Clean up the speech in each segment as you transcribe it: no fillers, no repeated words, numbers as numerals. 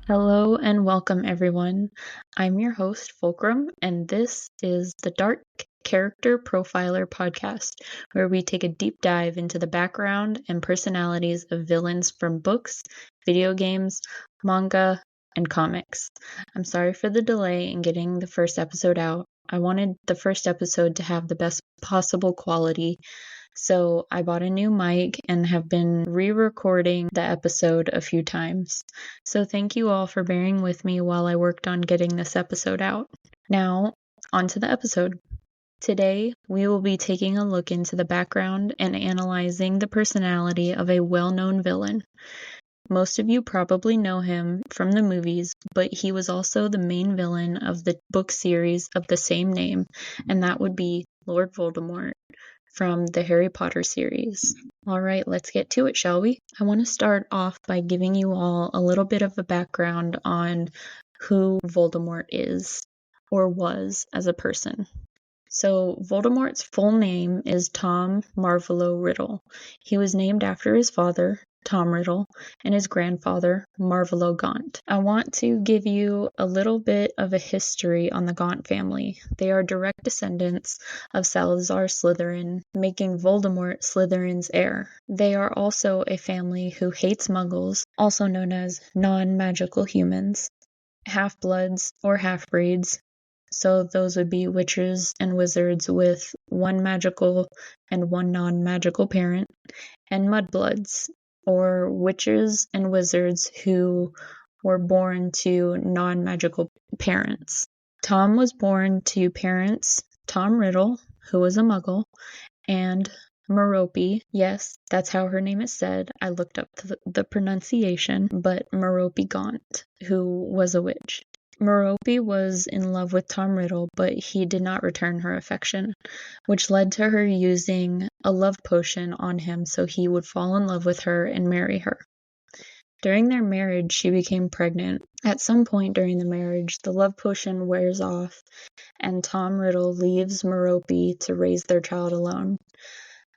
Hello and welcome, everyone. I'm your host, Fulcrum, and this is the Dark Character Profiler podcast, where we take a deep dive into the background and personalities of villains from books, video games, manga, and comics. I'm sorry for the delay in getting the first episode out. I wanted the first episode to have the best possible quality, so I bought a new mic and have been re-recording the episode a few times. So thank you all for bearing with me while I worked on getting this episode out. Now, on to the episode. Today, we will be taking a look into the background and analyzing the personality of a well-known villain. Most of you probably know him from the movies, but he was also the main villain of the book series of the same name, and that would be Lord Voldemort from the Harry Potter series. Alright, let's get to it, shall we? I want to start off by giving you all a little bit of a background on who Voldemort is, or was, as a person. So, Voldemort's full name is Tom Marvolo Riddle. He was named after his father, Tom Riddle, and his grandfather, Marvolo Gaunt. I want to give you a little bit of a history on the Gaunt family. They are direct descendants of Salazar Slytherin, making Voldemort Slytherin's heir. They are also a family who hates Muggles, also known as non-magical humans, half-bloods or half-breeds. So those would be witches and wizards with one magical and one non-magical parent, and mudbloods, or witches and wizards who were born to non-magical parents. Tom was born to parents Tom Riddle, who was a muggle, and Merope. Yes, that's how her name is said. I looked up the pronunciation, but Merope Gaunt, who was a witch. Merope was in love with Tom Riddle, but he did not return her affection, which led to her using a love potion on him so he would fall in love with her and marry her. During their marriage, she became pregnant. At some point during the marriage, the love potion wears off, and Tom Riddle leaves Merope to raise their child alone.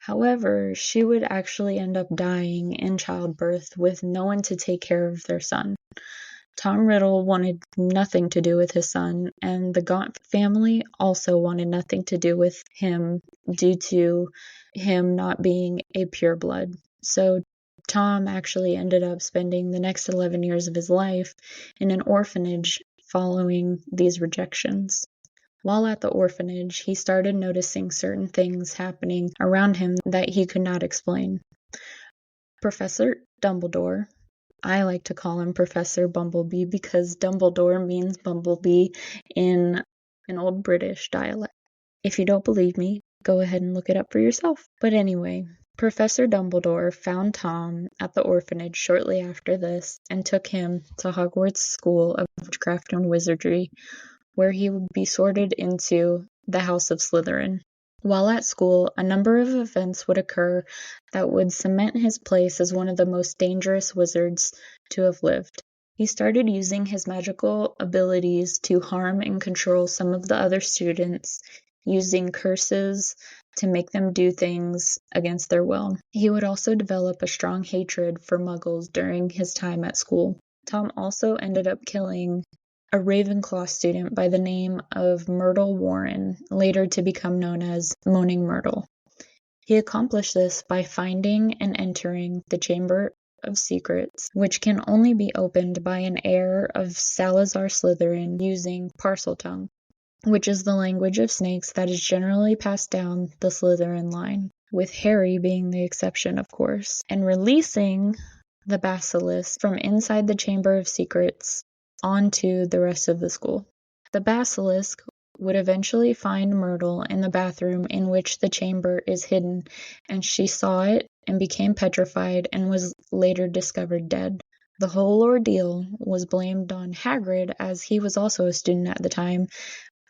However, she would actually end up dying in childbirth with no one to take care of their son. Tom Riddle wanted nothing to do with his son, and the Gaunt family also wanted nothing to do with him due to him not being a pureblood. So Tom actually ended up spending the next 11 years of his life in an orphanage following these rejections. While at the orphanage, he started noticing certain things happening around him that he could not explain. Professor Dumbledore, I like to call him Professor Bumblebee because Dumbledore means bumblebee in an old British dialect. If you don't believe me, go ahead and look it up for yourself. But anyway, Professor Dumbledore found Tom at the orphanage shortly after this and took him to Hogwarts School of Witchcraft and Wizardry, where he would be sorted into the House of Slytherin. While at school, a number of events would occur that would cement his place as one of the most dangerous wizards to have lived. He started using his magical abilities to harm and control some of the other students, using curses to make them do things against their will. He would also develop a strong hatred for Muggles during his time at school. Tom also ended up killing a Ravenclaw student by the name of Myrtle Warren, later to become known as Moaning Myrtle. He accomplished this by finding and entering the Chamber of Secrets, which can only be opened by an heir of Salazar Slytherin using Parseltongue, which is the language of snakes that is generally passed down the Slytherin line, with Harry being the exception, of course, and releasing the basilisk from inside the Chamber of Secrets onto the rest of the school. The basilisk would eventually find Myrtle in the bathroom in which the chamber is hidden, and she saw it and became petrified and was later discovered dead. The whole ordeal was blamed on Hagrid, as he was also a student at the time,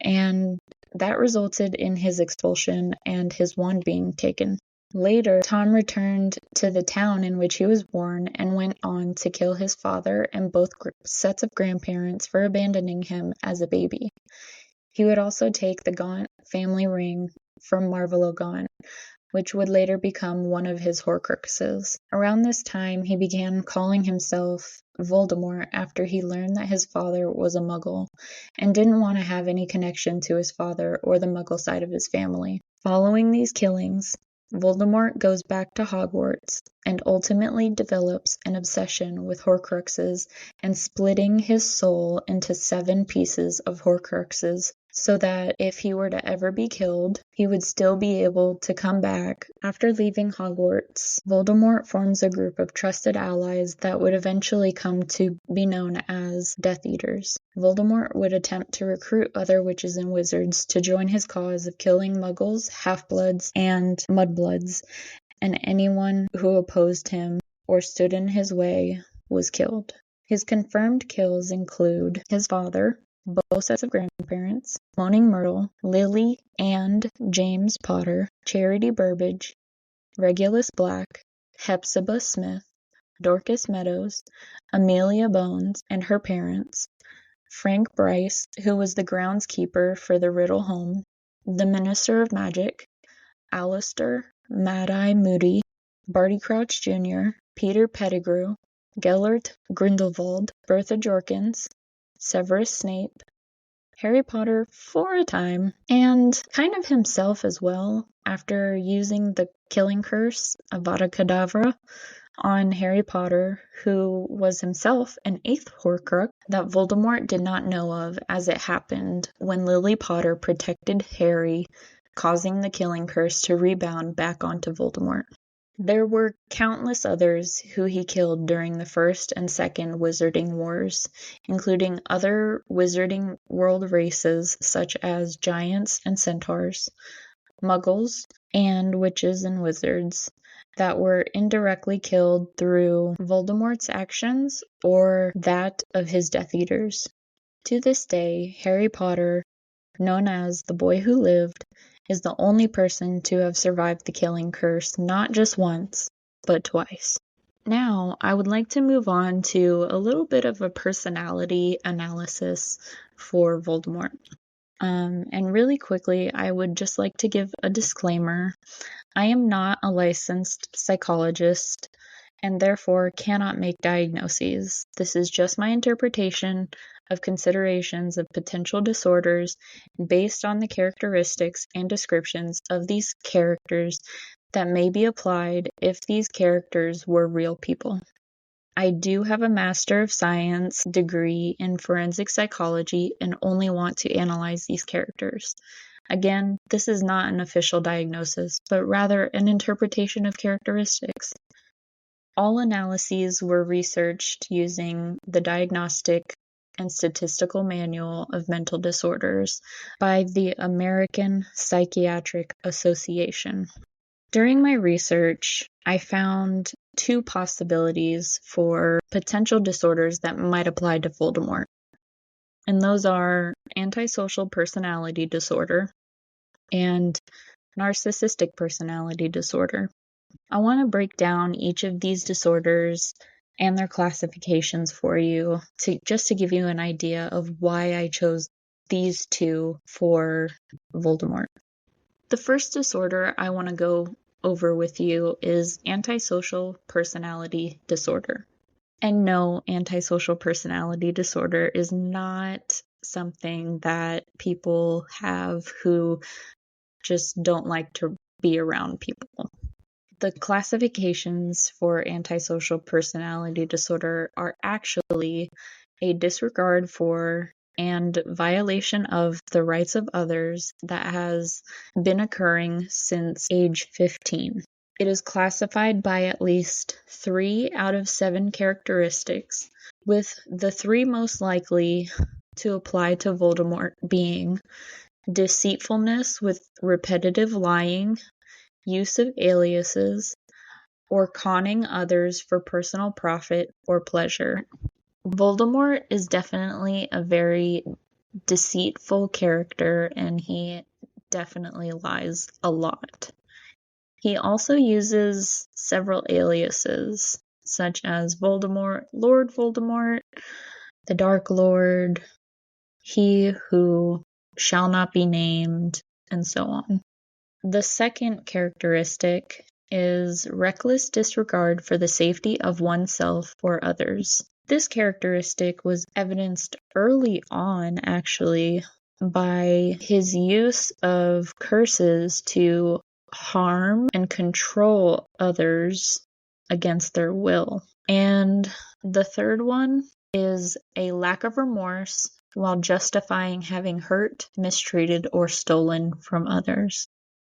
and that resulted in his expulsion and his wand being taken. Later, Tom returned to the town in which he was born and went on to kill his father and both sets of grandparents for abandoning him as a baby. He would also take the Gaunt family ring from Marvolo Gaunt, which would later become one of his Horcruxes. Around this time, he began calling himself Voldemort after he learned that his father was a Muggle and didn't want to have any connection to his father or the Muggle side of his family. Following these killings, Voldemort goes back to Hogwarts and ultimately develops an obsession with Horcruxes and splitting his soul into 7 pieces of Horcruxes so that if he were to ever be killed, he would still be able to come back. After leaving Hogwarts, Voldemort forms a group of trusted allies that would eventually come to be known as Death Eaters. Voldemort would attempt to recruit other witches and wizards to join his cause of killing Muggles, Half-Bloods, and Mudbloods, and anyone who opposed him or stood in his way was killed. His confirmed kills include his father, both sets of grandparents, Moaning Myrtle, Lily and James Potter, Charity Burbage, Regulus Black, Hepzibah Smith, Dorcas Meadows, Amelia Bones and her parents, Frank Bryce, who was the groundskeeper for the Riddle home, the Minister of Magic, Alistair Mad-Eye Moody, Barty Crouch Jr., Peter Pettigrew, Gellert Grindelwald, Bertha Jorkins, Severus Snape, Harry Potter for a time, and kind of himself as well, after using the killing curse, Avada Kedavra, on Harry Potter, who was himself an 8th Horcrux that Voldemort did not know of, as it happened when Lily Potter protected Harry, causing the killing curse to rebound back onto Voldemort. There were countless others who he killed during the First and Second Wizarding Wars, including other Wizarding World races such as giants and centaurs, Muggles, and witches and wizards that were indirectly killed through Voldemort's actions or that of his Death Eaters. To this day, Harry Potter, known as the Boy Who Lived, is the only person to have survived the killing curse not just once, but twice. Now, I would like to move on to a little bit of a personality analysis for Voldemort. And really quickly, I would just like to give a disclaimer. I am not a licensed psychologist and therefore cannot make diagnoses. This is just my interpretation of considerations of potential disorders based on the characteristics and descriptions of these characters that may be applied if these characters were real people. I do have a Master of Science degree in forensic psychology and only want to analyze these characters. Again, this is not an official diagnosis, but rather an interpretation of characteristics. All analyses were researched using the Diagnostic and Statistical Manual of Mental Disorders by the American Psychiatric Association. During my research, I found 2 possibilities for potential disorders that might apply to Voldemort. And those are antisocial personality disorder and narcissistic personality disorder. I want to break down each of these disorders and their classifications for you just to give you an idea of why I chose these 2 for Voldemort. The first disorder I want to go over with you is antisocial personality disorder. And no, antisocial personality disorder is not something that people have who just don't like to be around people. The classifications for antisocial personality disorder are actually a disregard for and violation of the rights of others that has been occurring since age 15. It is classified by at least 3 out of 7 characteristics, with the 3 most likely to apply to Voldemort being deceitfulness with repetitive lying, use of aliases, or conning others for personal profit or pleasure. Voldemort is definitely a very deceitful character, and he definitely lies a lot. He also uses several aliases, such as Voldemort, Lord Voldemort, the Dark Lord, he who shall not be named, and so on. The second characteristic is reckless disregard for the safety of oneself or others. This characteristic was evidenced early on, actually, by his use of curses to harm and control others against their will. And the third one is a lack of remorse while justifying having hurt, mistreated, or stolen from others.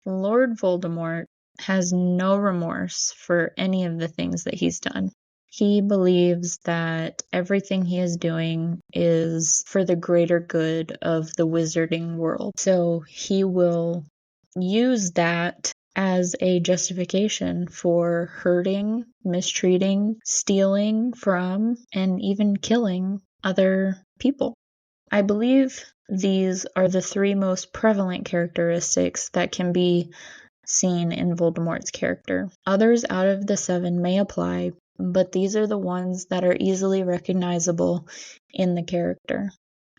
Lord Voldemort has no remorse for any of the things that he's done. He believes that everything he is doing is for the greater good of the wizarding world. So he will use that as a justification for hurting, mistreating, stealing from, and even killing other people. I believe these are the three most prevalent characteristics that can be seen in Voldemort's character. Others out of the 7 may apply, but these are the ones that are easily recognizable in the character.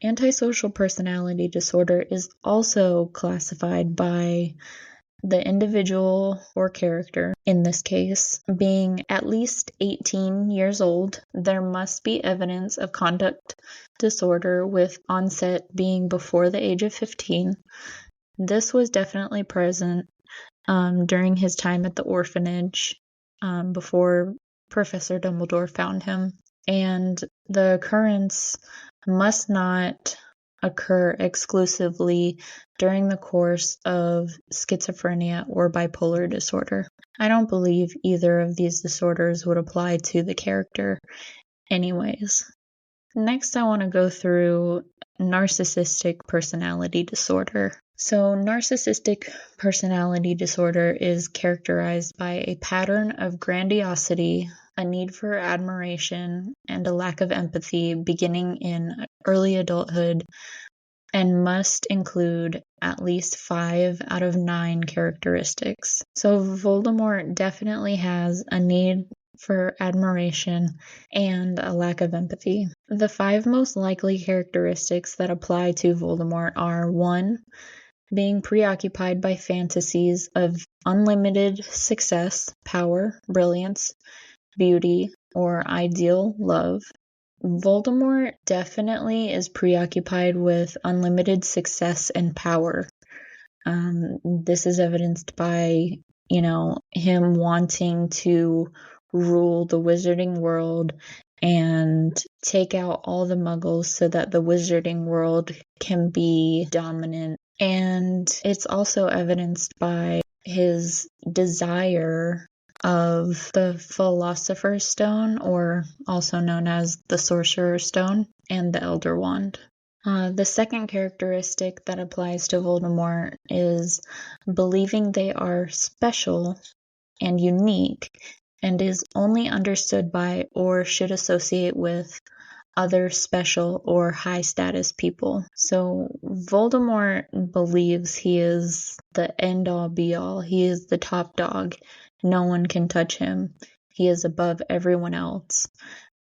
Antisocial personality disorder is also classified by the individual or character, in this case, being at least 18 years old. There must be evidence of conduct disorder with onset being before the age of 15. This was definitely present during his time at the orphanage before Professor Dumbledore found him. And the occurrence must not occur exclusively during the course of schizophrenia or bipolar disorder. I don't believe either of these disorders would apply to the character anyways. Next, I want to go through narcissistic personality disorder. So, narcissistic personality disorder is characterized by a pattern of grandiosity, a need for admiration, and a lack of empathy beginning in early adulthood, and must include at least 5 out of 9 characteristics. So Voldemort definitely has a need for admiration and a lack of empathy. The 5 most likely characteristics that apply to Voldemort are 1. Being preoccupied by fantasies of unlimited success, power, brilliance, beauty, or ideal love. Voldemort definitely is preoccupied with unlimited success and power. This is evidenced by, him wanting to rule the wizarding world and take out all the muggles so that the wizarding world can be dominant. And it's also evidenced by his desire of the Philosopher's Stone, or also known as the Sorcerer's Stone, and the Elder Wand. The second characteristic that applies to Voldemort is believing they are special and unique, and is only understood by or should associate with other special or high status people. So Voldemort believes he is the end all be all. He is the top dog. No one can touch him. He is above everyone else.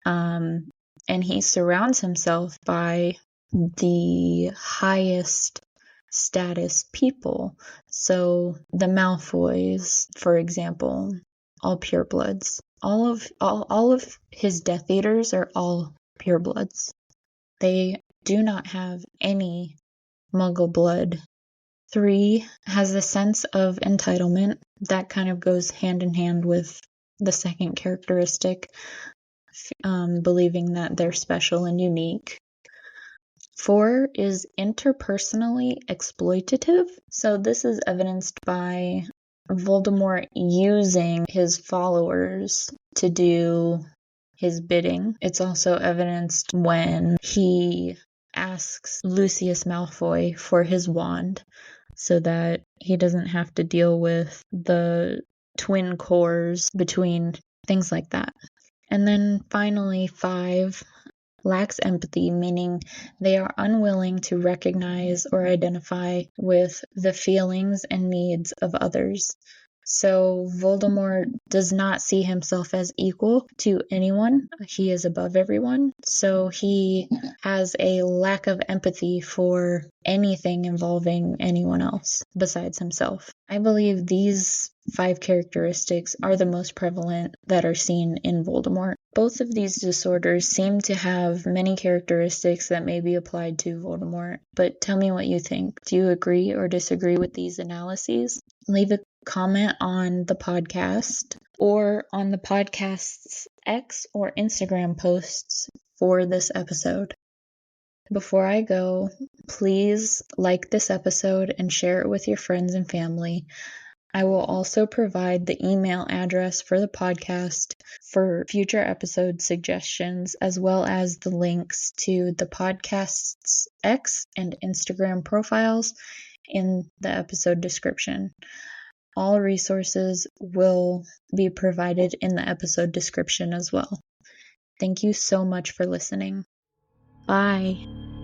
And he surrounds himself by the highest status people. So the Malfoys, for example, all purebloods. All of his Death Eaters are all purebloods. They do not have any Muggle blood. 3 has a sense of entitlement. That kind of goes hand in hand with the second characteristic, believing that they're special and unique. 4 is interpersonally exploitative. So this is evidenced by Voldemort using his followers to do his bidding. It's also evidenced when he asks Lucius Malfoy for his wand so that he doesn't have to deal with the twin cores between, things like that. And then finally, 5 lacks empathy, meaning they are unwilling to recognize or identify with the feelings and needs of others. So Voldemort does not see himself as equal to anyone. He is above everyone. So he has a lack of empathy for anything involving anyone else besides himself. I believe these 5 characteristics are the most prevalent that are seen in Voldemort. Both of these disorders seem to have many characteristics that may be applied to Voldemort, but tell me what you think. Do you agree or disagree with these analyses? Leave a comment on the podcast or on the podcast's X or Instagram posts for this episode. Before I go, please like this episode and share it with your friends and family. I will also provide the email address for the podcast for future episode suggestions, as well as the links to the podcast's X and Instagram profiles in the episode description. All resources will be provided in the episode description as well. Thank you so much for listening. Bye.